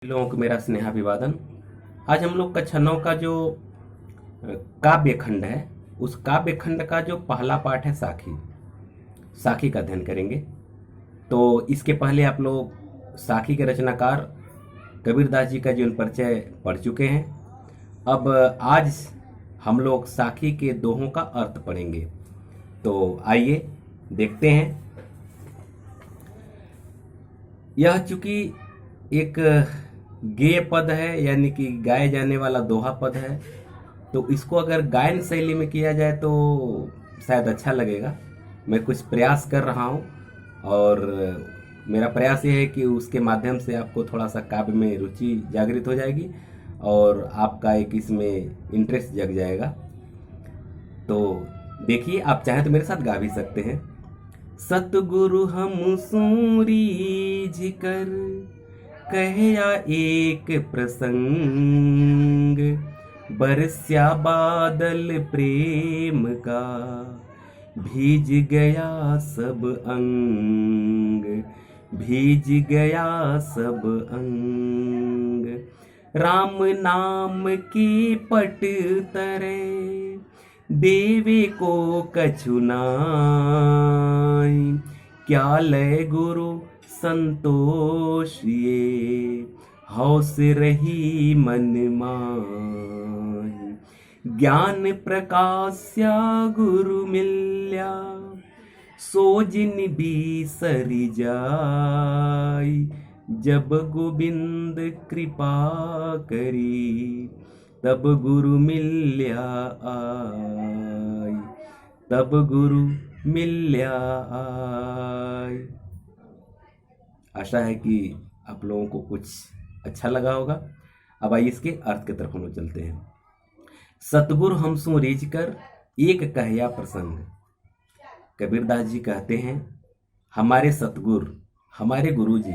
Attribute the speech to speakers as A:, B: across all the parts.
A: लोगों को मेरा स्नेहाभिवादन। आज हम लोग कक्षा 9 का जो काव्य खंड है, उस काव्य खंड का जो पहला पाठ है साखी, साखी का अध्ययन करेंगे। तो इसके पहले आप लोग साखी के रचनाकार कबीरदास जी का जीवन परिचय पढ़ चुके हैं। अब आज हम लोग साखी के दोहों का अर्थ पढ़ेंगे। तो आइए देखते हैं। यह चूंकि एक गेय पद है, यानी कि गाए जाने वाला दोहा पद है, तो इसको अगर गायन शैली में किया जाए तो शायद अच्छा लगेगा। मैं कुछ प्रयास कर रहा हूँ और मेरा प्रयास ये है कि उसके माध्यम से आपको थोड़ा सा काव्य में रुचि जागृत हो जाएगी और आपका एक इसमें इंटरेस्ट जग जाएगा। तो देखिए, आप चाहें तो मेरे साथ गा भी सकते हैं। सतगुरु हम सूरीज कर कहया एक प्रसंग, बरस्या बादल प्रेम का भीज गया सब अंग, भीज गया सब अंग। राम नाम के पट तरे देवे को कछु नाई, क्या लय गुरु संतोष ये हौस रही मन माही। ज्ञान प्रकाश्या गुरु मिल्या सोजिन बिसरि जाई, जब गोविंद कृपा करी तब गुरु मिल्या आई, तब गुरु मिल्या आई। आशा है कि आप लोगों को कुछ अच्छा लगा होगा। अब आइए इसके अर्थ की तरफ हम लोग चलते हैं। सतगुरु हमसु रीझ कर एक कहया प्रसंग। कबीरदास जी कहते हैं, हमारे सतगुरु, हमारे गुरु जी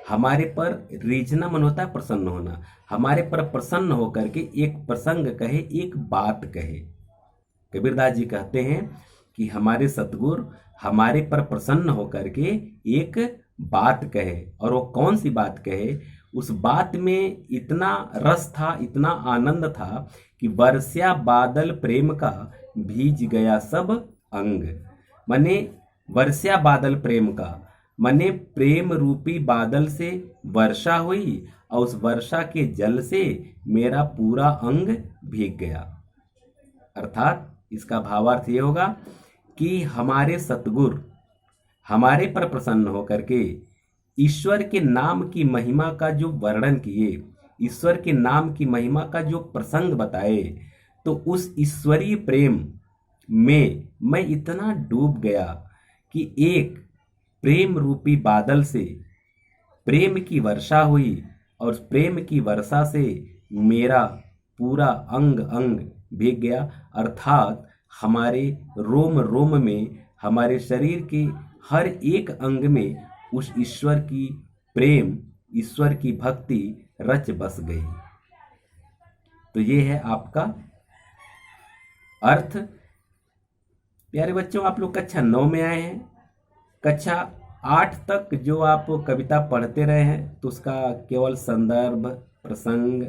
A: हमारे पर रीझना मन होता है प्रसन्न होना, हमारे पर प्रसन्न होकर के एक प्रसंग कहे, एक बात कहे। कबीरदास जी कहते हैं कि हमारे सतगुरु हमारे पर प्रसन्न होकर के एक बात कहे, और वो कौन सी बात कहे? उस बात में इतना रस था, इतना आनंद था कि बरस्या बादल प्रेम का भीज गया सब अंग। माने बरस्या बादल प्रेम का, माने प्रेम रूपी बादल से वर्षा हुई और उस वर्षा के जल से मेरा पूरा अंग भीग गया। अर्थात इसका भावार्थ ये होगा कि हमारे सतगुरु हमारे पर प्रसन्न होकर के ईश्वर के नाम की महिमा का जो वर्णन किए, ईश्वर के नाम की महिमा का जो प्रसंग बताए, तो उस ईश्वरीय प्रेम में मैं इतना डूब गया कि एक प्रेम रूपी बादल से प्रेम की वर्षा हुई और उस प्रेम की वर्षा से मेरा पूरा अंग अंग भीग गया। अर्थात हमारे रोम रोम में, हमारे शरीर के हर एक अंग में उस ईश्वर की प्रेम, ईश्वर की भक्ति रच बस गई। तो ये है आपका अर्थ। प्यारे बच्चों, आप लोग कक्षा 9 में आए हैं। कक्षा 8 तक जो आप कविता पढ़ते रहे हैं तो उसका केवल संदर्भ, प्रसंग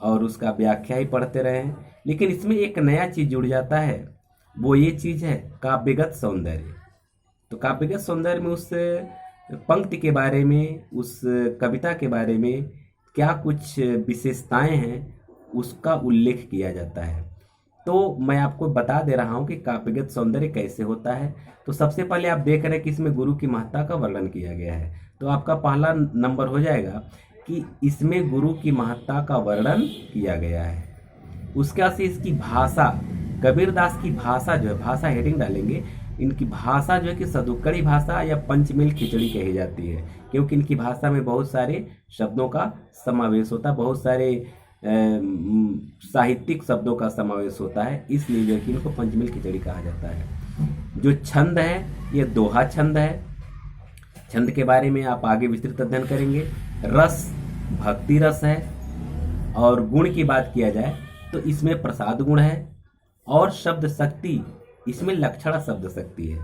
A: और उसका व्याख्या ही पढ़ते रहे हैं, लेकिन इसमें एक नया चीज जुड़ जाता है। वो ये चीज है काव्यगत सौंदर्य। तो काव्यगत सौंदर्य में उस पंक्ति के बारे में, उस कविता के बारे में क्या कुछ विशेषताएं हैं, उसका उल्लेख किया जाता है। तो मैं आपको बता दे रहा हूं कि काव्यगत सौंदर्य कैसे होता है। तो सबसे पहले आप देख रहे हैं कि इसमें गुरु की महत्ता का वर्णन किया गया है। तो आपका पहला नंबर हो जाएगा कि इसमें गुरु की महत्ता का वर्णन किया गया है। उसके बाद से इसकी भाषा, कबीरदास की भाषा जो है, भाषा हेडिंग डालेंगे, इनकी भाषा जो है कि सदुक्कड़ी भाषा या पंचमेल खिचड़ी कही जाती है, क्योंकि इनकी भाषा में बहुत सारे शब्दों का समावेश होता है, बहुत सारे साहित्यिक शब्दों का समावेश होता है, इसलिए जो है कि इनको पंचमेल खिचड़ी कहा जाता है। जो छंद है, ये दोहा छंद है। छंद के बारे में आप आगे विस्तृत अध्ययन करेंगे। रस भक्ति रस है, और गुण की बात किया जाए तो इसमें प्रसाद गुण है, और शब्द शक्ति, इसमें लक्षणा शब्द शक्ति है।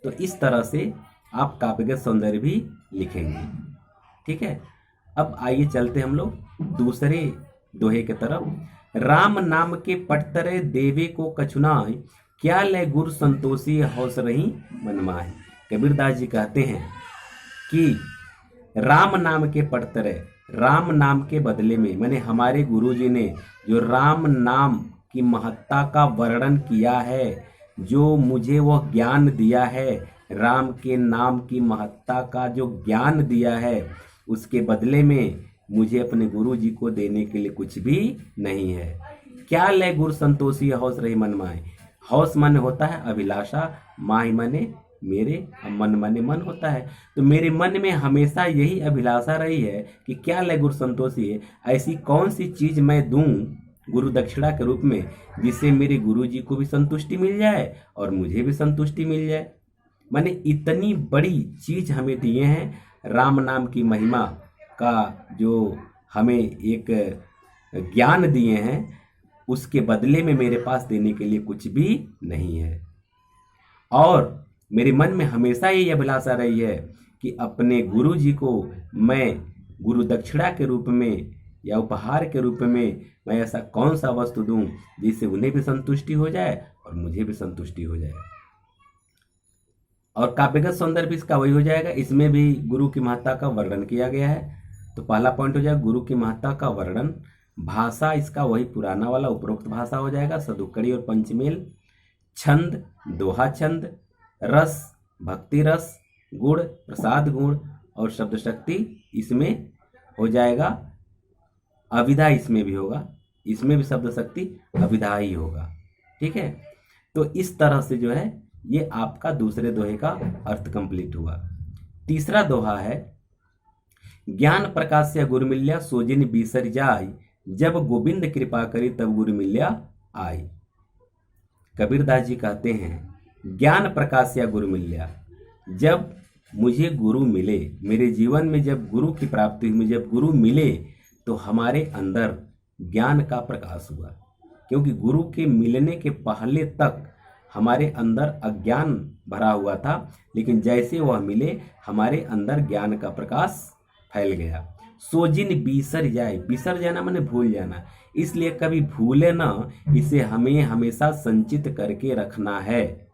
A: तो इस तरह से आप काव्यगत सौंदर्य भी लिखेंगे। ठीक है। अब आइए चलते हम लोग दूसरे दोहे के तरफ। राम नाम के पटतरे देवे को कछुनाए, क्या ले गुरु संतोषी हौस रही मन माहे। कबीरदास जी कहते हैं कि राम नाम के पटतरे, राम नाम के बदले में, माने हमारे गुरु जी ने जो राम नाम की महत्ता का वर्णन किया है, जो मुझे वह ज्ञान दिया है, राम के नाम की महत्ता का जो ज्ञान दिया है, उसके बदले में मुझे अपने गुरु जी को देने के लिए कुछ भी नहीं है। क्या ले गुरु संतोषी हौस रही मन माए। हौस मन होता है अभिलाषा, माही मने मेरे, मन मने मन होता है। तो मेरे मन में हमेशा यही अभिलाषा रही है कि क्या ले गुरु संतोषी है, ऐसी कौन सी चीज मैं दूं गुरु दक्षिणा के रूप में जिससे मेरे गुरु जी को भी संतुष्टि मिल जाए और मुझे भी संतुष्टि मिल जाए। माने इतनी बड़ी चीज हमें दिए हैं, राम नाम की महिमा का जो हमें एक ज्ञान दिए हैं, उसके बदले में मेरे पास देने के लिए कुछ भी नहीं है। और मेरे मन में हमेशा यही अभिलाषा रही है कि अपने गुरु जी को मैं गुरु दक्षिणा के रूप में या उपहार के रूप में मैं ऐसा कौन सा वस्तु दूं जिससे उन्हें भी संतुष्टि हो जाए और मुझे भी संतुष्टि हो जाए। और काव्यगत सौंदर्य भी इसका वही हो जाएगा। इसमें भी गुरु की महत्ता का वर्णन किया गया है। तो पहला पॉइंट हो जाएगा गुरु की महत्ता का वर्णन। भाषा इसका वही पुराना वाला उपरोक्त भाषा हो जाएगा, सदुक्कड़ी और पंचमेल। छंद दोहा छंद, रस भक्ति रस, गुण प्रसाद गुण, और शब्द शक्ति इसमें हो जाएगा। अविधा इसमें भी होगा, इसमें भी शब्द शक्ति अविधा ही होगा। ठीक है, तो इस तरह से जो है ये आपका दूसरे दोहे का अर्थ कंप्लीट हुआ। तीसरा दोहा है ज्ञान प्रकाश से गुरु मिल्या, सोजिन बीसर जाय, जब गोविंद कृपा करी तब गुरु मिल्या आई। कबीरदास जी कहते हैं ज्ञान प्रकाश या गुरु मिल्या, जब मुझे गुरु मिले, मेरे जीवन में जब गुरु की प्राप्ति हुई, जब गुरु मिले तो हमारे अंदर ज्ञान का प्रकाश हुआ। क्योंकि गुरु के मिलने के पहले तक हमारे अंदर अज्ञान भरा हुआ था, लेकिन जैसे वह मिले हमारे अंदर ज्ञान का प्रकाश फैल गया। सोजिन बीसर जाए, बीसर जाना माने भूल जाना, इसलिए कभी भूले ना, इसे हमें हमेशा संचित करके रखना है।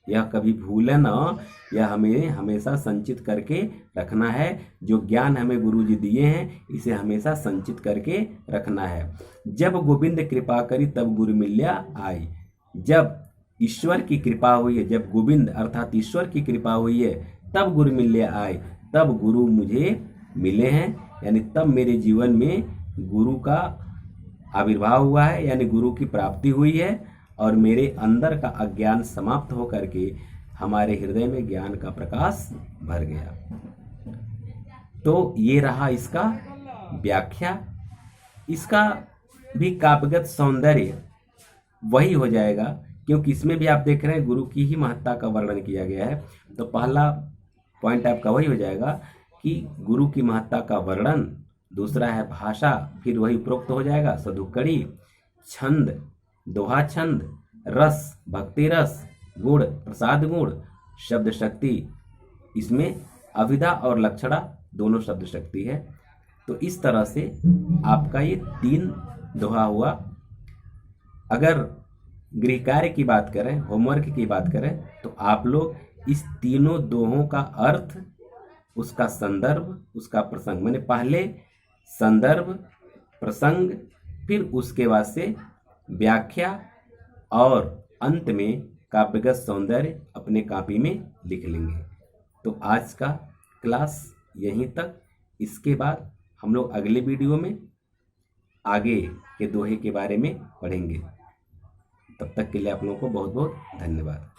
A: यह कभी भूले ना, यह हमें हमेशा संचित करके रखना है। जो ज्ञान हमें गुरु जी दिए हैं इसे हमेशा संचित करके रखना है। जब गोविंद कृपा करी तब गुरु मिल्या आई, जब ईश्वर की कृपा हुई है, जब गोविंद अर्थात ईश्वर की कृपा हुई है तब गुरु मिल्या आए, तब गुरु मुझे मिले हैं, यानी तब मेरे जीवन में गुरु का आविर्भाव हुआ है, यानी गुरु की प्राप्ति हुई है और मेरे अंदर का अज्ञान समाप्त होकर के हमारे हृदय में ज्ञान का प्रकाश भर गया। तो ये रहा इसका व्याख्या। इसका भी काव्यगत सौंदर्य वही हो जाएगा, क्योंकि इसमें भी आप देख रहे हैं गुरु की ही महत्ता का वर्णन किया गया है। तो पहला पॉइंट आपका वही हो जाएगा कि गुरु की महत्ता का वर्णन, दूसरा है भाषा, फिर वही उपरोक्त हो जाएगा सदुक्कड़ी, छंद दोहा छंद, रस भक्ति रस, गुण प्रसाद गुण, शब्द शक्ति, इसमें अविधा और लक्षणा दोनों शब्द शक्ति है। तो इस तरह से आपका ये 3 दोहा हुआ। अगर गृह कार्य की बात करें, होमवर्क की बात करें, तो आप लोग इस तीनों दोहों का अर्थ, उसका संदर्भ, उसका प्रसंग, मैंने पहले संदर्भ प्रसंग, फिर उसके बाद से व्याख्या और अंत में काव्यगत सौंदर्य अपने कॉपी में लिख लेंगे। तो आज का क्लास यहीं तक। इसके बाद हम लोग अगले वीडियो में आगे के दोहे के बारे में पढ़ेंगे। तब तक के लिए आप लोगों को बहुत बहुत धन्यवाद।